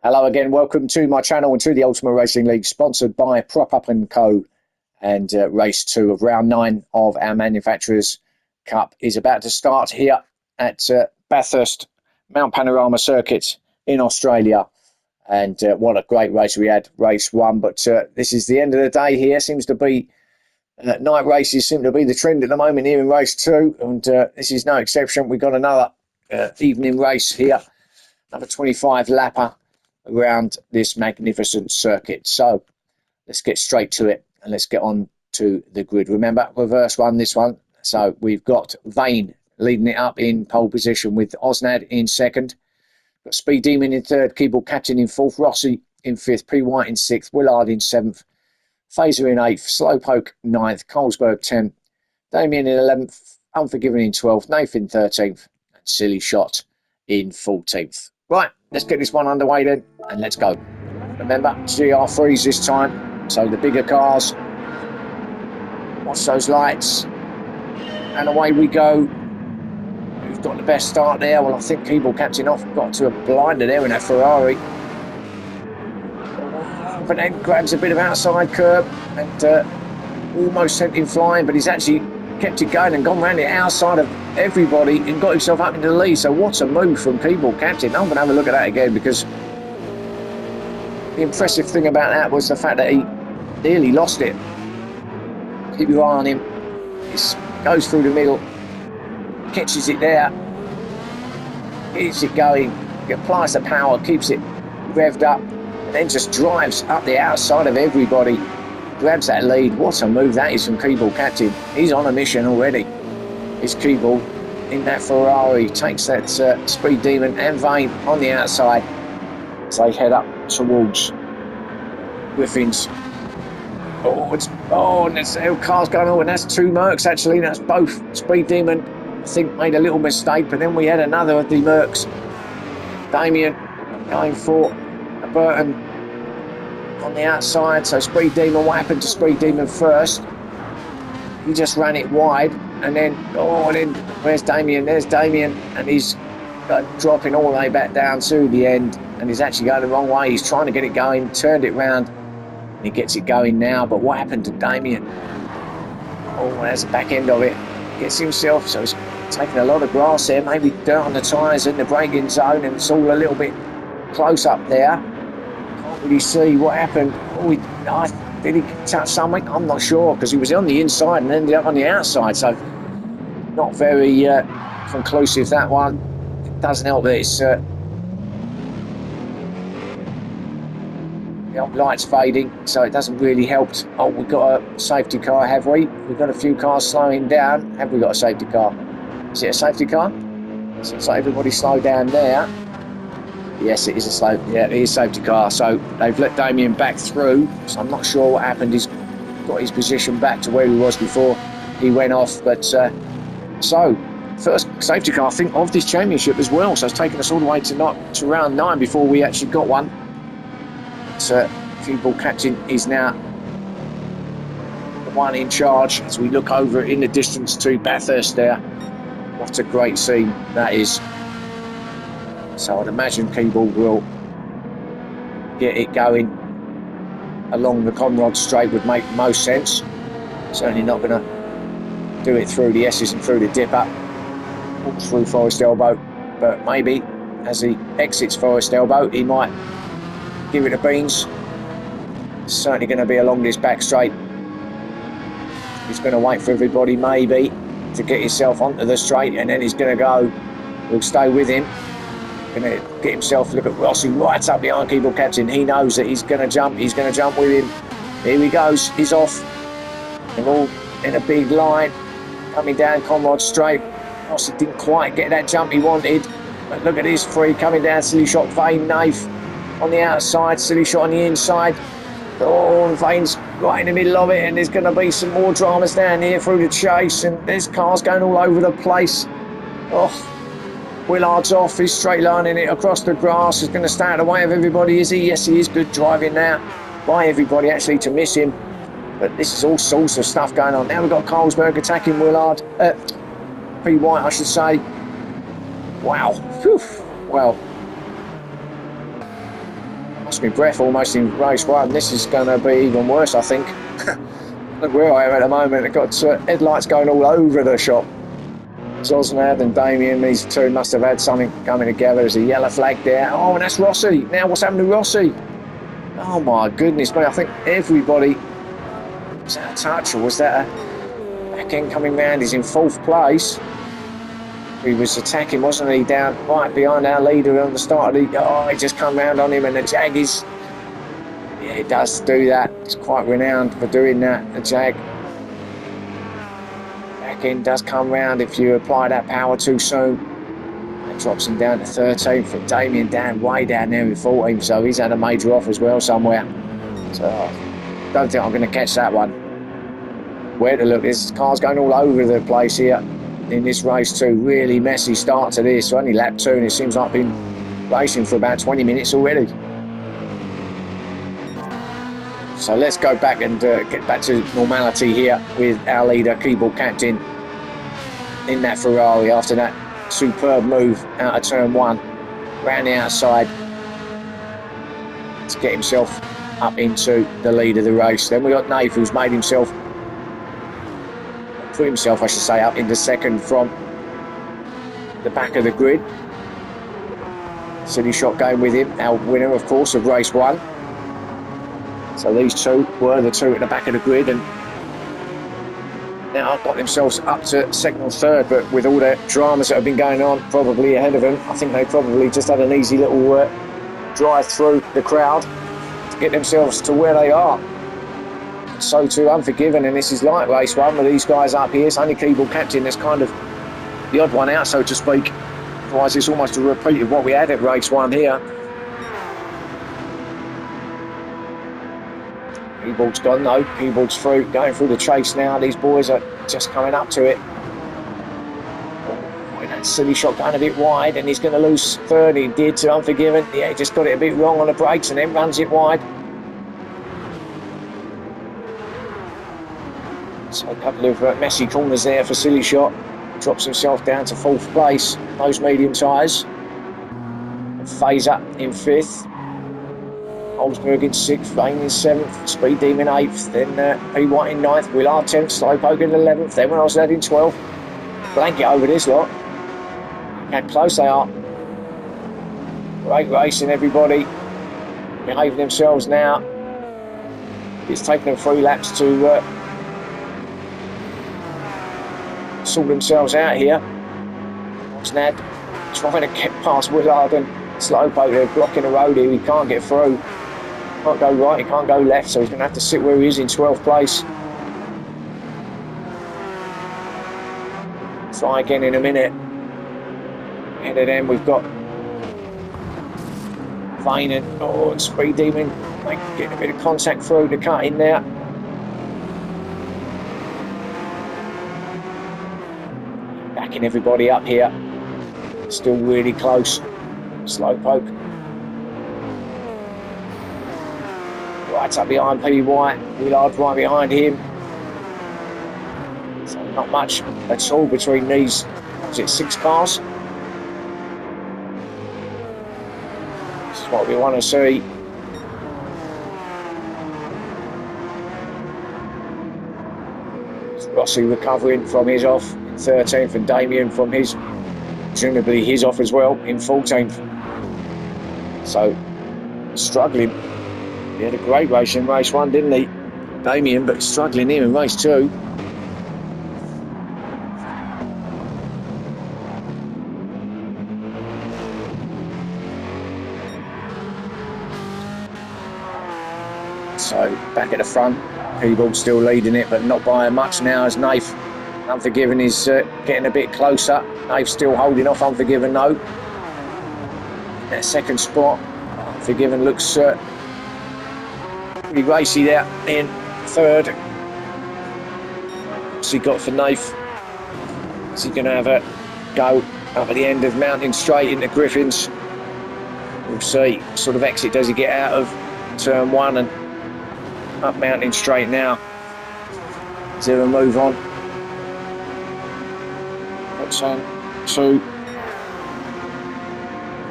Hello again, welcome to my channel and to the Ultimate Racing League, sponsored by Prop Up & Co. And race 2 of round 9 of our Manufacturers Cup is about to start here at Bathurst Mount Panorama Circuit in Australia. And what a great race we had, race 1. But this is the end of the day here. Seems to be night races seem to be the trend at the moment here in race 2. And this is no exception. We've got another evening race here, another 25 lapper around this magnificent circuit. So let's get straight to it and let's get on to the grid. Remember, reverse one, this one. So we've got Vane leading it up in pole position with Osnad in second. Got Speed Demon in third, Keyboard Captain in fourth, Rossi in fifth, P White in sixth, Willard in seventh, Phaser in eighth, Slowpoke ninth, Colesberg 10th, Damien in 11th, Unforgiven in 12th, Nathan 13th, and Silly Shot in 14th. Right, let's get this one underway then, and let's go. Remember, GR3s this time, so the bigger cars. Watch those lights, and away we go. Who's got the best start there? Well, I think Keyboard Captain off got to a blinder there in that Ferrari. But then grabs a bit of outside curb and almost sent him flying, but he's actually kept it going and gone round the outside of everybody and got himself up into the lead. So what's a move from Keyboard Captain? I'm going to have a look at that again, because the impressive thing about that was the fact that he nearly lost it. Keep your eye on him. He goes through the middle, catches it there, keeps it going, applies the power, keeps it revved up, and then just drives up the outside of everybody. Grabs that lead. What a move that is from Keyboard Captain. He's on a mission already. His Keyboard in that Ferrari takes that Speed Demon and Vane on the outside as they head up towards Griffin's. And there's cars going on, and that's two Mercs actually. That's both. Speed Demon, I think, made a little mistake, but then we had another of the Mercs. Damien going for a Burton on the outside. So Speed Demon, what happened to Speed Demon first? He just ran it wide, and then where's Damien? There's Damien, and he's dropping all the way back down to the end, and he's actually going the wrong way. He's trying to get it going, turned it round, and he gets it going now. But what happened to Damien? There's the back end of it. Gets himself, so he's taking a lot of grass there, maybe dirt on the tyres in the braking zone, and it's all a little bit close up there. Can't really see what happened. Did he touch something? I'm not sure, because he was on the inside and ended up on the outside, so not very conclusive, that one. It doesn't help that it's the light's fading, so it doesn't really help. We've got a safety car, have we? We've got a few cars slowing down. Have we got a safety car? Is it a safety car? Seems like everybody slowed down there. Yes, it is it is a safety car. So they've let Damien back through. So I'm not sure what happened. He's got his position back to where he was before he went off. But so first safety car, I think, of this championship as well. So it's taken us all the way to round 9 before we actually got one. So Keyboard Captain is now the one in charge as we look over in the distance to Bathurst there. What a great scene that is. So I'd imagine Keyboard will get it going along the Conrod Straight, would make most sense. Certainly not going to do it through the S's and through the dipper, or through Forest Elbow, but maybe as he exits Forest Elbow he might give it a beans. Certainly going to be along this back straight. He's going to wait for everybody maybe to get himself onto the straight, and then he's going to go. We'll stay with him. Going to get himself, look at Rossi right up behind Keyboard Captain. He knows that he's going to jump. He's going to jump with him. Here he goes. He's off. They're all in a big line coming down Conrod Straight. Rossi didn't quite get that jump he wanted. But look at this three coming down. Silly Shot, Vane, Nath on the outside. Silly Shot on the inside. And Vane's right in the middle of it. And there's going to be some more dramas down here through the chase. And there's cars going all over the place. Willard's off, he's straight lining it across the grass. He's going to stay out of the way of everybody, is he? Yes, he is. Good driving now by everybody actually to miss him. But this is all sorts of stuff going on. Now we've got Colesberg attacking Willard. P White, I should say. Wow. Whew. Well, lost my breath almost in race 1. This is going to be even worse, I think. Look where I am at the moment. I've got headlights going all over the shop. Zosnad and Damien, these two must have had something coming together. There's a yellow flag there. Oh, and that's Rossi. Now what's happened to Rossi? Oh my goodness me, I think everybody was out of touch, or was that a back end coming round? He's in 4th place. He was attacking, wasn't he, down right behind our leader on the start of the... Oh, he just come round on him, and the Jag is... Yeah, it does do that. It's quite renowned for doing that, the Jag. Back end does come round if you apply that power too soon. That drops him down to 13th, for Damien down way down there in 14th, so he's had a major off as well somewhere. So, don't think I'm going to catch that one. Where to look, there's cars going all over the place here in this race too. Really messy start to this. Only lap 2 and it seems like I've been racing for about 20 minutes already. So let's go back and get back to normality here with our leader, keyboard captain, in that Ferrari after that superb move out of turn 1, round the outside to get himself up into the lead of the race. Then we got Nath, who's made himself, put himself I should say, up into 2nd from the back of the grid. Silly Shot going with him, our winner of course of race 1. So these two were the two at the back of the grid, and now I've got themselves up to 2nd or 3rd, but with all the dramas that have been going on probably ahead of them, I think they probably just had an easy little drive through the crowd to get themselves to where they are. So too Unforgiven, and this is like race 1 with these guys up here. It's only keyboard captain that's kind of the odd one out, so to speak. Otherwise it's almost a repeat of what we had at race 1 here. Keyboard's gone though, keyboard's through, going through the chase now. These boys are just coming up to it. Oh, that Silly Shot going a bit wide, and he's going to lose 3rd. He did to Unforgiven. Yeah, he just got it a bit wrong on the brakes and then runs it wide. So a couple of messy corners there for Silly Shot. Drops himself down to 4th place, those medium tyres. Phaser in 5th. Olsberg in 6th, Vane in 7th, Speed Demon 8th, then P. White in 9th, Willard 10th, Slowpoke in 11th, then when I was led in 12th. Blanket over this lot. How close they are. Great racing, everybody. Behaving themselves now. It's taken them 3 laps to sort themselves out here. Snad trying to get past Willard and Slowpoke. They're blocking the road here, he can't get through. Can't go right, he can't go left, so he's going to have to sit where he is in 12th place. Try again in a minute. Ahead of them we've got Vane and Speed Demon getting a bit of contact through the cut in there. Backing everybody up here. Still really close. Slowpoke. Right up behind P. White. Willard right behind him. So not much at all between these, was it 6 cars? This is what we want to see. Rossi recovering from his off in 13th, and Damien from his, presumably his off as well, in 14th. So, struggling. He had a great race in race 1, didn't he, Damien, but struggling here in race 2. So, back at the front, Keyboard still leading it, but not by much now as Nath. Unforgiven is getting a bit closer. Nath still holding off Unforgiven though. That 2nd spot, Unforgiven looks pretty racy there in 3rd. What's he got for Nath? Is he going to have a go up at the end of Mountain Straight into Griffins? We'll see. What sort of exit does he get out of turn 1 and up Mountain Straight now? Is there a move on? Turn 2.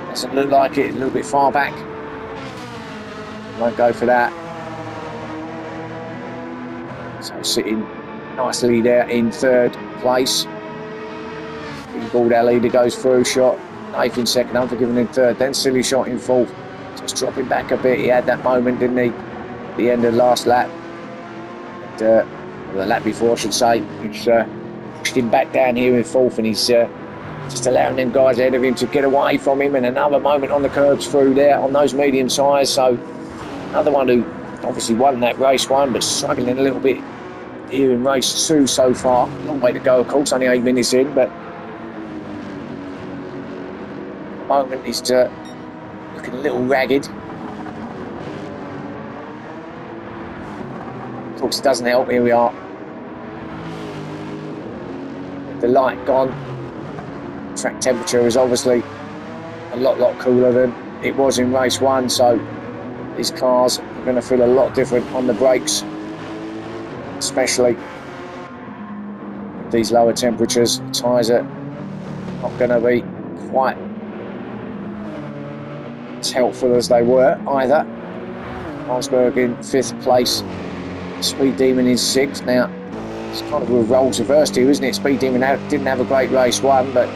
Doesn't look like it, a little bit far back. Won't go for that. So sitting nicely there in third place. Ball, our leader goes through, shot. Nathan second, Unforgiven in third, then Silly Shot in fourth. Just dropping back a bit. He had that moment, didn't he? At the end of the last lap. And, well, the lap before, I should say. He's pushed him back down here in fourth, and he's just allowing them guys ahead of him to get away from him. And another moment on the curbs through there on those medium tyres. So another one who obviously won that race one, but struggling a little bit here in race two so far. Long way to go, of course, only 8 minutes in, but at the moment he's looking a little ragged. Of course, it doesn't help. Here we are. With the light gone, track temperature is obviously a lot cooler than it was in race one, so these cars are going to feel a lot different on the brakes, especially with these lower temperatures. The tyres are not going to be quite as helpful as they were either. Rosberg in 5th place, Speed Demon in 6th. Now, it's kind of a roles reversed here, isn't it? Speed Demon didn't have a great race one, but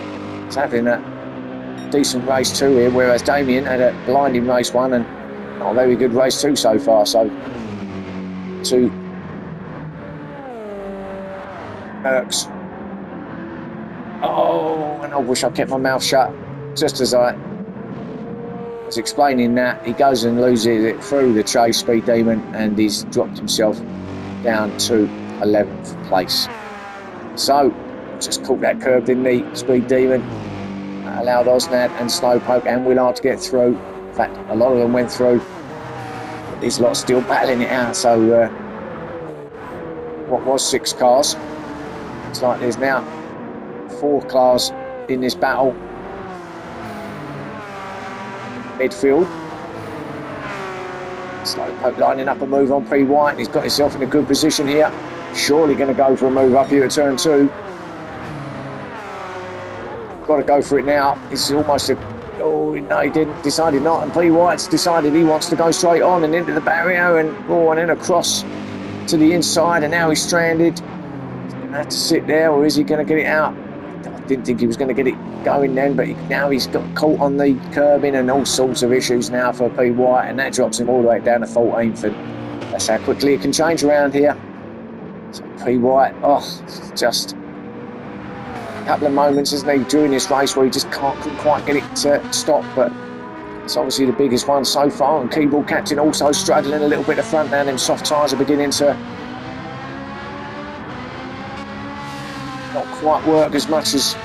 it's having a decent race two here, whereas Damien had a blinding race one and not a very good race two so far. So, two Mercs. Oh, and I wish I kept my mouth shut. Just as I was explaining that, he goes and loses it through the chase, Speed Demon, and he's dropped himself down to 11th place. So, just caught that curve, didn't he, Speed Demon? Allowed Osnad and Slowpoke and Willard to get through. In fact, a lot of them went through. But these lots still battling it out. So, what was 6 cars? Looks like there's now 4 cars in this battle. Midfield. Slowpoke lining up a move on P. White. He's got himself in a good position here. Surely going to go for a move up here at turn 2. Got to go for it now. It's almost a... Oh, no, he didn't. Decided not. And P. White's decided he wants to go straight on and into the barrier and then across to the inside. And now he's stranded. He's going to have to sit there, or is he going to get it out? I didn't think he was going to get it going then, but now he's got caught on the curbing and all sorts of issues now for P. White, and that drops him all the way down to 14th. And that's how quickly it can change around here. So P. White, just a couple of moments, isn't he, during this race where he just couldn't quite get it to stop, but it's obviously the biggest one so far. And Keyboard Captain also struggling a little bit at the front now. Them soft tyres are beginning to not quite work as much as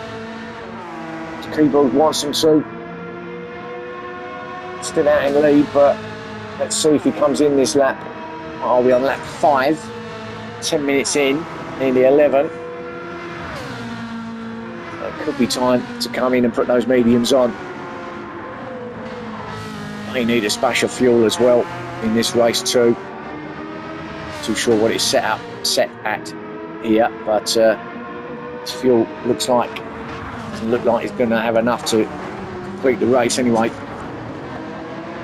Keyboard wants them to. Still out in lead, but let's see if he comes in this lap. Are we on lap 5? 10 minutes in, nearly 11. It could be time to come in and put those mediums on. They need a splash of fuel as well in this race too. Too sure what it's set at here, but this fuel doesn't look like it's going to have enough to complete the race anyway.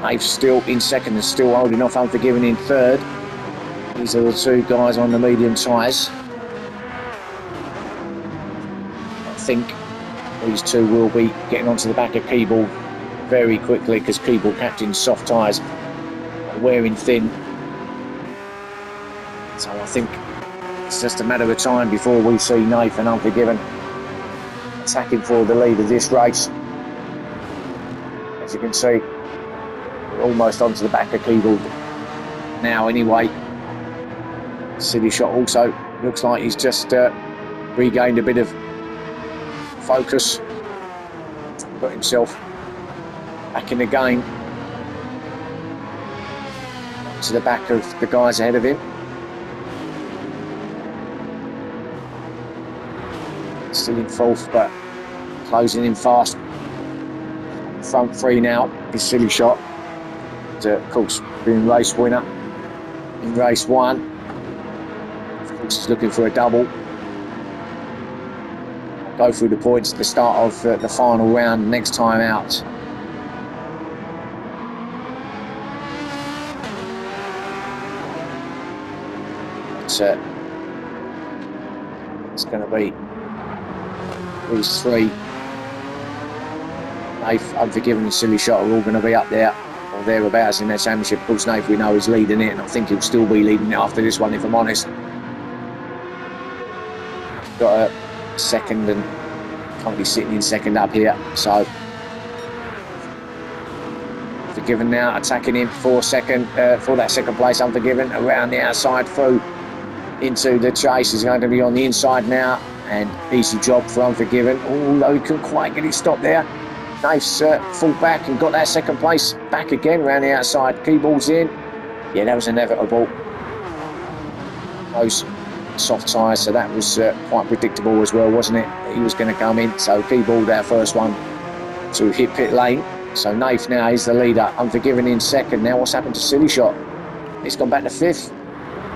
Dave's still in second and still holding off Unforgiven in third. These are the 2 guys on the medium tyres. I think these 2 will be getting onto the back of Keyboard very quickly, because Keyboard Captain's soft tyres are wearing thin. So I think it's just a matter of time before we see Nathan Unforgiven attacking for the lead of this race. As you can see, we're almost onto the back of Keyboard now anyway. Silly Shot also looks like he's just regained a bit of focus, got himself back in the game, to the back of the guys ahead of him. Still in 4th, but closing in fast. Front 3 now is Silly Shot, of course being race winner in race 1. Of course he's looking for a double. Go through the points at the start of the final round next time out. it's going to be these three. Nath, Unforgiven and Silly Shot are all going to be up there or thereabouts in their championship. Of course, Nath, we know, is leading it, and I think he'll still be leading it after this one, if I'm honest. Got a second and currently sitting in second up here, so Unforgiven now attacking him for that second place. Unforgiven around the outside through into the chase. Is going to be on the inside now, and easy job for Unforgiven, although he couldn't quite get it stopped there. Nath's full back and got that second place back again around the outside. Keyball's in. Yeah, that was inevitable. Those soft tyres, so that was quite predictable as well, wasn't it? He was going to come in, so Keyball, our first one to hit pit lane. So Nath now is the leader. Unforgiven in second. Now what's happened to Silly Shot? He's gone back to fifth.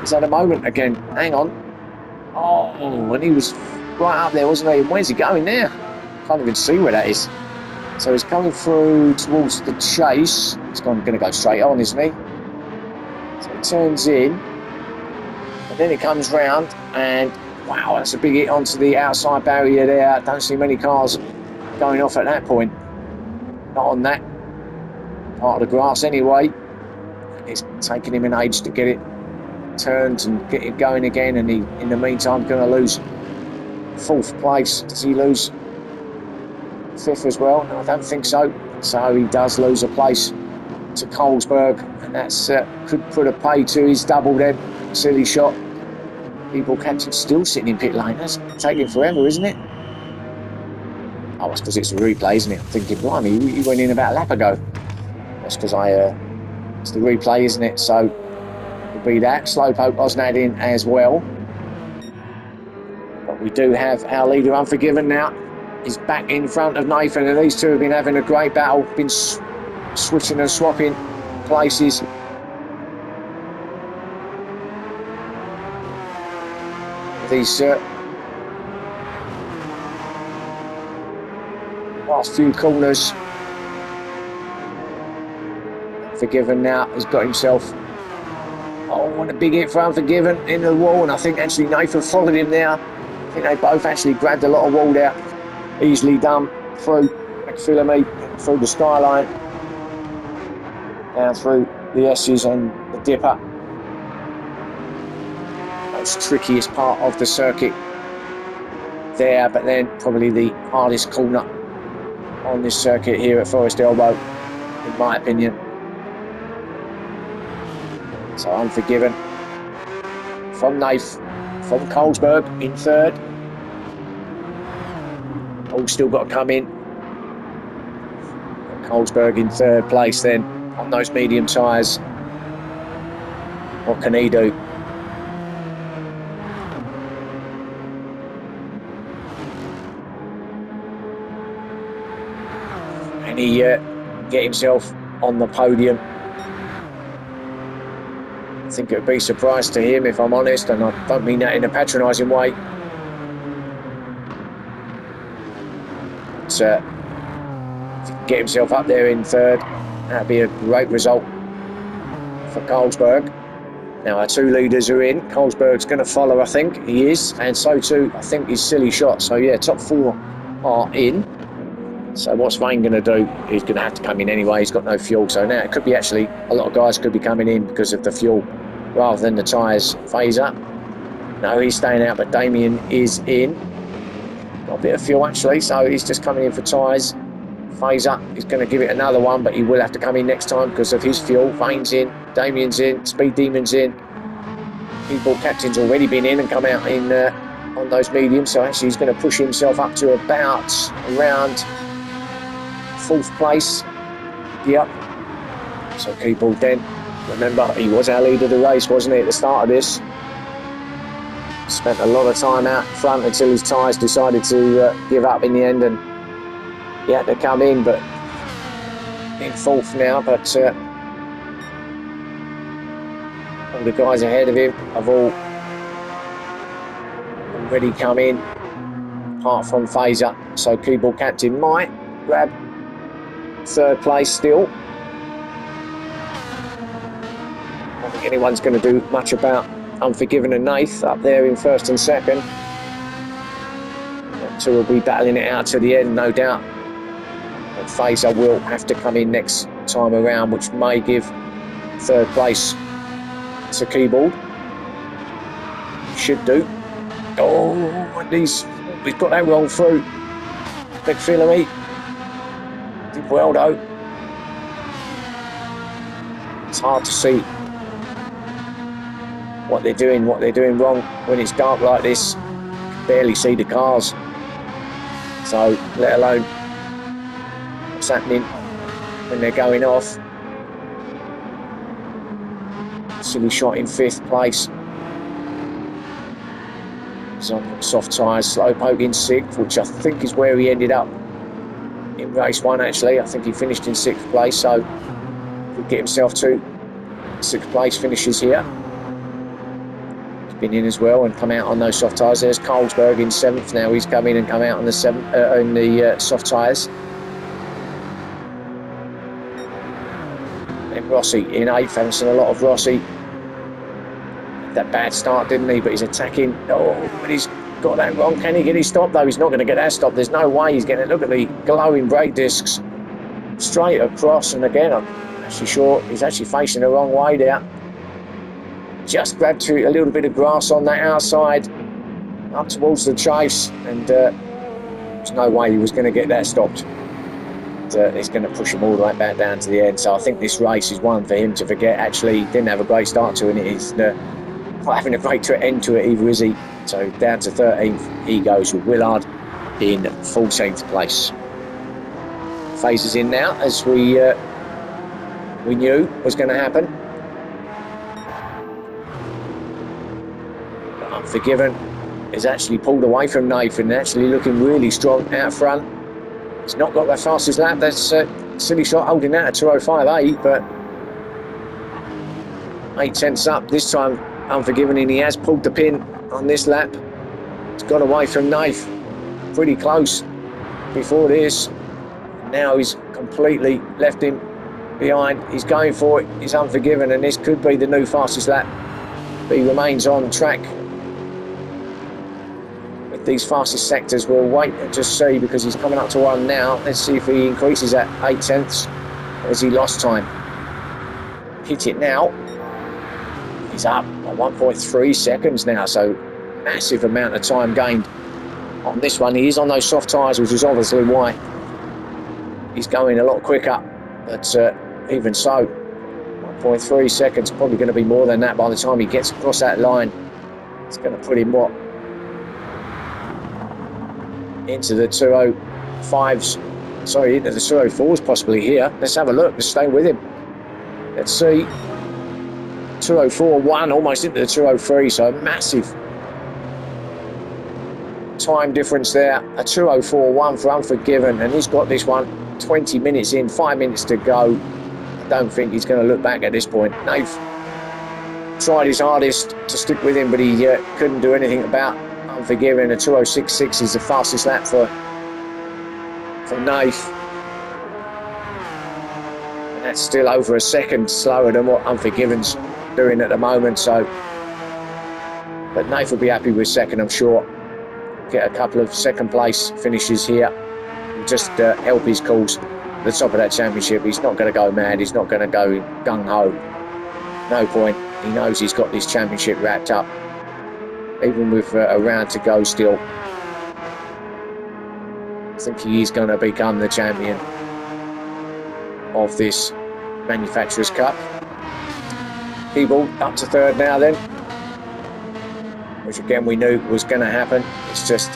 He's had a moment again. Hang on. Oh, and he was right up there, wasn't he? Where's he going there? Can't even see where that is. So he's coming through towards the chase. He's going to go straight on, isn't he? So he turns in. And then it comes round. And wow, that's a big hit onto the outside barrier there. Don't see many cars going off at that point. Not on that part of the grass anyway. It's taking him an age to get it turned and get it going again. And he, in the meantime, going to lose fourth place. Does he lose fifth as well? No, I don't think so. So he does lose a place to Colesberg, and that's could put a pay to his double then. Silly Shot. People captain still sitting in pit lane. That's taking forever, isn't it? Oh, it's because it's a replay, isn't it? I'm thinking, blimey, he went in about a lap ago. That's because it's the replay, isn't it? So it'll be that. Slowpoke Osnad in as well. But we do have our leader Unforgiven now. He's back in front of Nathan, and these two have been having a great battle, been switching and swapping places. These last few corners. Unforgiven now has got himself, what a big hit for Unforgiven into the wall, and I think actually Nathan followed him there. I think they both actually grabbed a lot of wall there. Easily done through McPhillamy, through the skyline, down through the S's and the dipper. Most trickiest part of the circuit there, but then probably the hardest corner on this circuit here at Forest Elbow, in my opinion. So Unforgiven from Nath, from Colesberg in third. All still got to come in. Colesberg in third place then on those medium tyres. What can he do? And he get himself on the podium. I think it would be a surprise to him, if I'm honest, and I don't mean that in a patronising way. But if he can get himself up there in third, that'd be a great result for Colesberg. Now our two leaders are in. Colesberg's going to follow, I think. He is, and so too, I think, is Silly Shot. So yeah, top four are in. So what's Vane going to do? He's going to have to come in anyway. He's got no fuel. So now it could be actually, a lot of guys could be coming in because of the fuel rather than the tyres. Phaser. No, he's staying out, but Damien is in. Got a bit of fuel actually, so he's just coming in for tyres. Phaser is going to give it another one, but he will have to come in next time because of his fuel. Vane's in, Damien's in, Speed Demon's in. People captain's already been in and come out in on those mediums, so actually he's going to push himself up to about around fourth place. Yep. So Keyball then, remember, he was our leader of the race, wasn't he, at the start of this? Spent a lot of time out front until his tyres decided to give up in the end, and he had to come in, but in fourth now. But all the guys ahead of him have all already come in, apart from Phaser. So Keyball captain might grab third place still. I don't think anyone's going to do much about Unforgiven and Nath up there in first and second. Them two will be battling it out to the end, no doubt. And Fazer will have to come in next time around, which may give third place to Keyboard. Should do. Oh, and he's got that wrong through. Big Philamy did well though. It's hard to see what they're doing wrong when it's dark like this. You can barely see the cars. So let alone what's happening when they're going off. Silly Shot in 5th place. He's on soft tyres. Slowpoke in 6th, which I think is where he ended up in race 1 actually. I think he finished in 6th place, so he'll get himself to 6th place finishes here. He's been in as well and come out on those soft tyres. There's Colesberg in 7th now. He's come in and come out on the soft tyres. Then Rossi in 8th. Haven't seen a lot of Rossi. That bad start, didn't he? But he's attacking. Oh, but he's got that wrong. Can he get his stop though? He's not going to get that stop. There's no way he's getting it. Look at the glowing brake discs straight across. And again, I'm actually sure he's actually facing the wrong way there. Just grabbed to a little bit of grass on that outside up towards the chase, and there's no way he was going to get that stopped. It's going to push him all the way back down to the end. So I think this race is one for him to forget. Actually, he didn't have a great start to it. He's not having a great end to it either, is he? So down to 13th he goes with Willard in 14th place. Fazer's in now, as we knew was going to happen. Unforgiven is actually pulled away from Nathan, actually looking really strong out front. He's not got the fastest lap. That's Silly Shot holding that at 2:05.8, but 8 tenths up this time. Unforgiven, and he has pulled the pin on this lap. He's got away from Nath pretty close before this. Now he's completely left him behind. He's going for it. He's Unforgiven, and this could be the new fastest lap. But he remains on track. With these fastest sectors, we'll wait and just see, because he's coming up to 1 now. Let's see if he increases that 8 tenths, or has he lost time? Hit it now. He's up at 1.3 seconds now, so massive amount of time gained on this one. He is on those soft tyres, which is obviously why he's going a lot quicker, but even so, 1.3 seconds, probably going to be more than that by the time he gets across that line. It's going to put him, what, into the 205s, sorry, into the 204s possibly here. Let's have a look, let's stay with him. Let's see. 204.1, almost into the 203, so massive time difference there. A 204.1 for Unforgiven, and he's got this one 20 minutes in, 5 minutes to go. I don't think he's going to look back at this point. Nath tried his hardest to stick with him, but he couldn't do anything about Unforgiven. A 206.6 is the fastest lap for Nath. And that's still over a second slower than what Unforgiven's doing at the moment, so but Nath will be happy with second, I'm sure. Get a couple of second place finishes here, just help his cause at the top of that championship. He's not going to go mad, he's not going to go gung-ho, no point. He knows he's got this championship wrapped up, even with a round to go still. I think he is going to become the champion of this Manufacturers' Cup. People up to third now then, which again we knew was going to happen. It's just,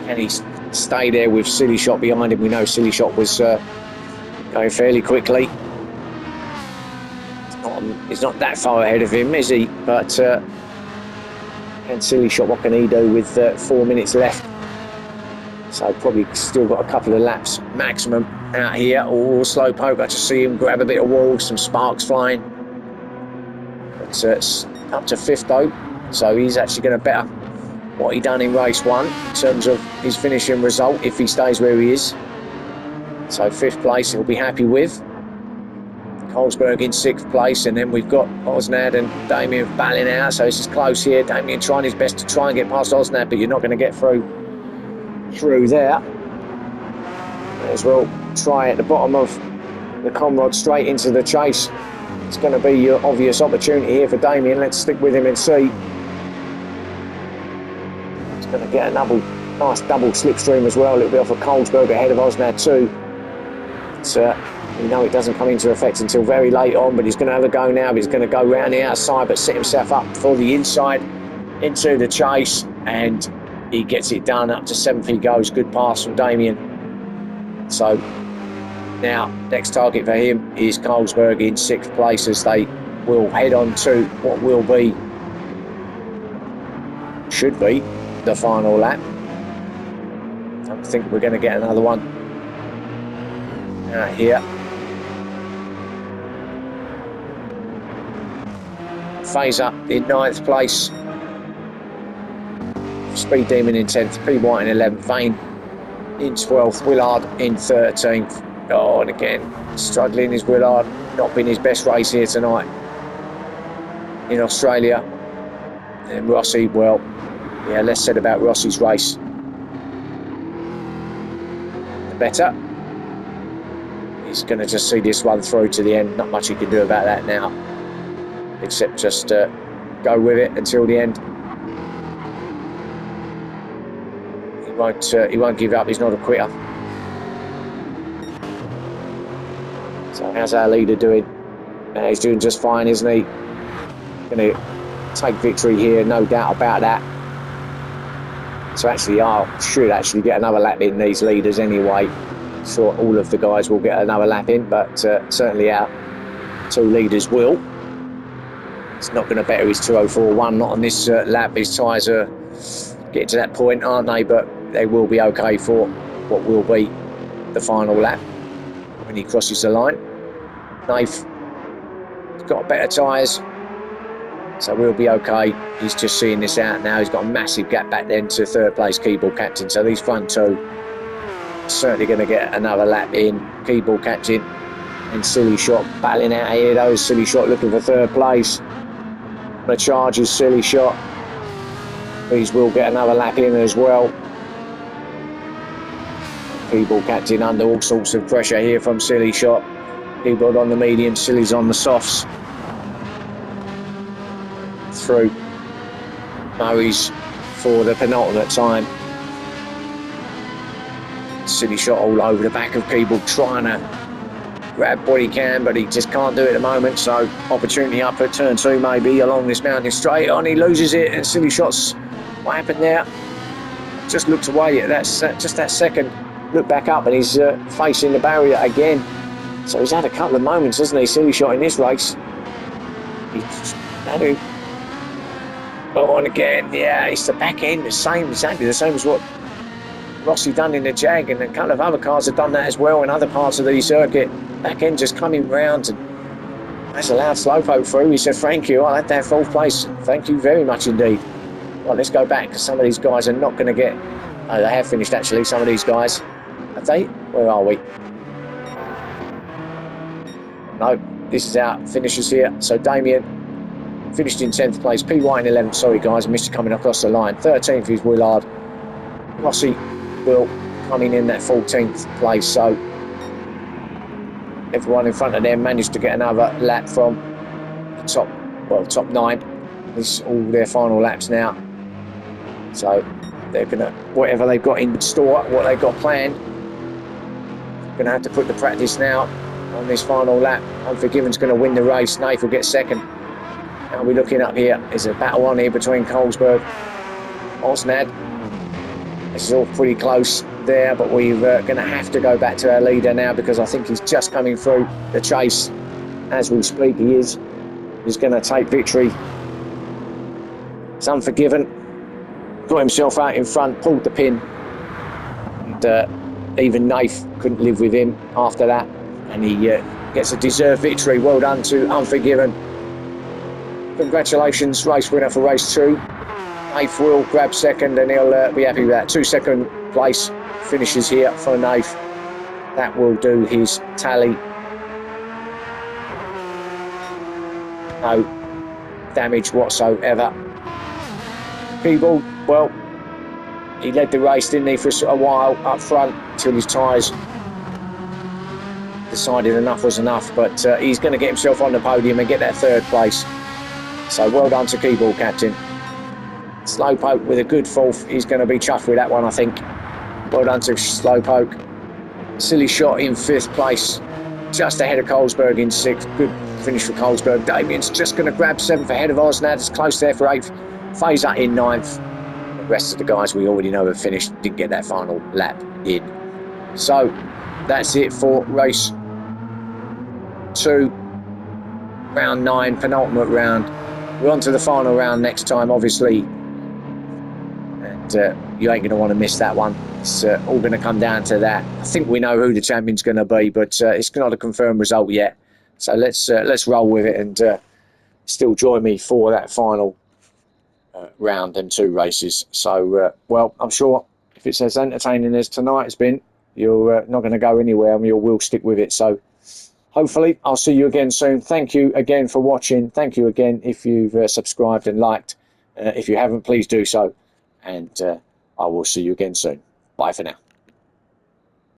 can he stay there with Silly Shot behind him? We know Silly Shot was going fairly quickly. He's not that far ahead of him, is he? But and Silly Shot, what can he do with 4 minutes left? So probably still got a couple of laps maximum out here. Oh, Slowpoke, I just see him grab a bit of wall, some sparks flying. But it's up to 5th though, so he's actually going to better what he done in race 1 in terms of his finishing result if he stays where he is. So 5th place he'll be happy with. Colesberg in 6th place, and then we've got Osnad and Damien battling out, so this is close here. Damien trying his best to try and get past Osnad, but you're not going to get through there. May as well try at the bottom of the Conrod straight into the chase. It's going to be your obvious opportunity here for Damien. Let's stick with him and see. He's going to get a nice double slipstream as well. It'll be off of Colesberg ahead of Osnad too. We know it doesn't come into effect until very late on, but he's going to have a go now. But he's going to go round the outside, but set himself up for the inside into the chase, and he gets it done. Up to 7th he goes. Good pass from Damien. So now next target for him is Colesberg in 6th place, as they will head on to what should be the final lap. Don't think we're going to get another one out here. Fazer in 9th place, Speed Demon in 10th, P. White in 11th, Vane in 12th, Willard in 13th. Oh, and again, struggling is Willard. Not been his best race here tonight in Australia. And Rossi, well, yeah, less said about Rossi's race, the better. He's going to just see this one through to the end. Not much he can do about that now, except just go with it until the end. He won't give up. He's not a quitter. So how's our leader doing? He's doing just fine, isn't he? Going to take victory here, no doubt about that. So actually, I should actually get another lap in these leaders anyway. So all of the guys will get another lap in, but certainly our 2 leaders will. It's not going to better his 2:04.1, not on this lap. His tyres are getting to that point, aren't they? But they will be okay for what will be the final lap when he crosses the line. Nath got better tyres, so we'll be okay. He's just seeing this out now. He's got a massive gap back then to 3rd place Keyboard Captain. So these front 2 certainly going to get another lap in. Keyboard Captain and Silly Shot battling out here. Those Silly Shot looking for 3rd place. The Chargers Silly Shot. These will get another lap in as well. Keyboard Captain under all sorts of pressure here from Silly Shot. Keyboard on the medium, Silly's on the softs. Through Murray's for the penultimate time. Silly Shot all over the back of Keyboard, trying to grab what he can, but he just can't do it at the moment. So opportunity up at turn 2 maybe along this mountain straight on. He loses it, and Silly Shot's what happened there? Just looked away at that, just that second. Look back up, and he's facing the barrier again. So he's had a couple of moments, hasn't he, Silly Shot, in this race. He's had to. Oh, and again, yeah, it's the back end, exactly the same as what Rossi done in the Jag, and a couple of other cars have done that as well in other parts of the circuit. Back end just coming round, and that's allowed Slowpoke through. He said, thank you, I'll have that 4th place. Thank you very much indeed. Right, let's go back, because some of these guys are not going to get... Oh, they have finished actually, some of these guys. Have they? Where are we? No, this is our finishers here. So Damien finished in 10th place. P. White in 11th. Sorry guys, I missed you coming across the line. 13th is Willard. Rossi will coming in that 14th place. So everyone in front of them managed to get another lap from the top 9. This is all their final laps now. So they're gonna, whatever they've got in store, what they've got planned, gonna have to put the practice now on this final lap. Unforgiven's gonna win the race. Nath will get second. Now we're looking up here. There's a battle on here between Colesberg, Osnad. This is all pretty close there, but we're going to have to go back to our leader now, because I think he's just coming through the chase as we speak. He is. He's going to take victory. It's Unforgiven. Got himself out in front, pulled the pin, and even Nath couldn't live with him after that, and he gets a deserved victory. Well done to Unforgiven. Congratulations, race winner for race 2. Nath will grab second, and he'll be happy with that. 2 second place finishes here for Nath. That will do his tally. no damage whatsoever. People, well, he led the race, didn't he, for a while up front till his tyres decided enough was enough. But he's going to get himself on the podium and get that 3rd place. So well done to Keyboard Captain. Slowpoke with a good 4th. He's going to be chuffed with that one, I think. Well done to Slowpoke. Silly shot in 5th place, just ahead of Colesberg in 6th. Good finish for Colesberg. Damien's just going to grab 7th ahead of Osnad. It's close there for 8th. Fazer in 9th. The rest of the guys we already know have finished, didn't get that final lap in. So that's it for race 2, round 9, penultimate round. We're on to the final round next time, obviously, and you ain't going to want to miss that one. It's all going to come down to that. I think we know who the champion's going to be, but it's not a confirmed result yet. So let's roll with it and still join me for that final round and 2 races. So, well, I'm sure if it's as entertaining as tonight's been, you're not going to go anywhere and you will stick with it. So hopefully I'll see you again soon. Thank you again for watching. Thank you again if you've subscribed and liked. If you haven't, please do so. And I will see you again soon. Bye for now.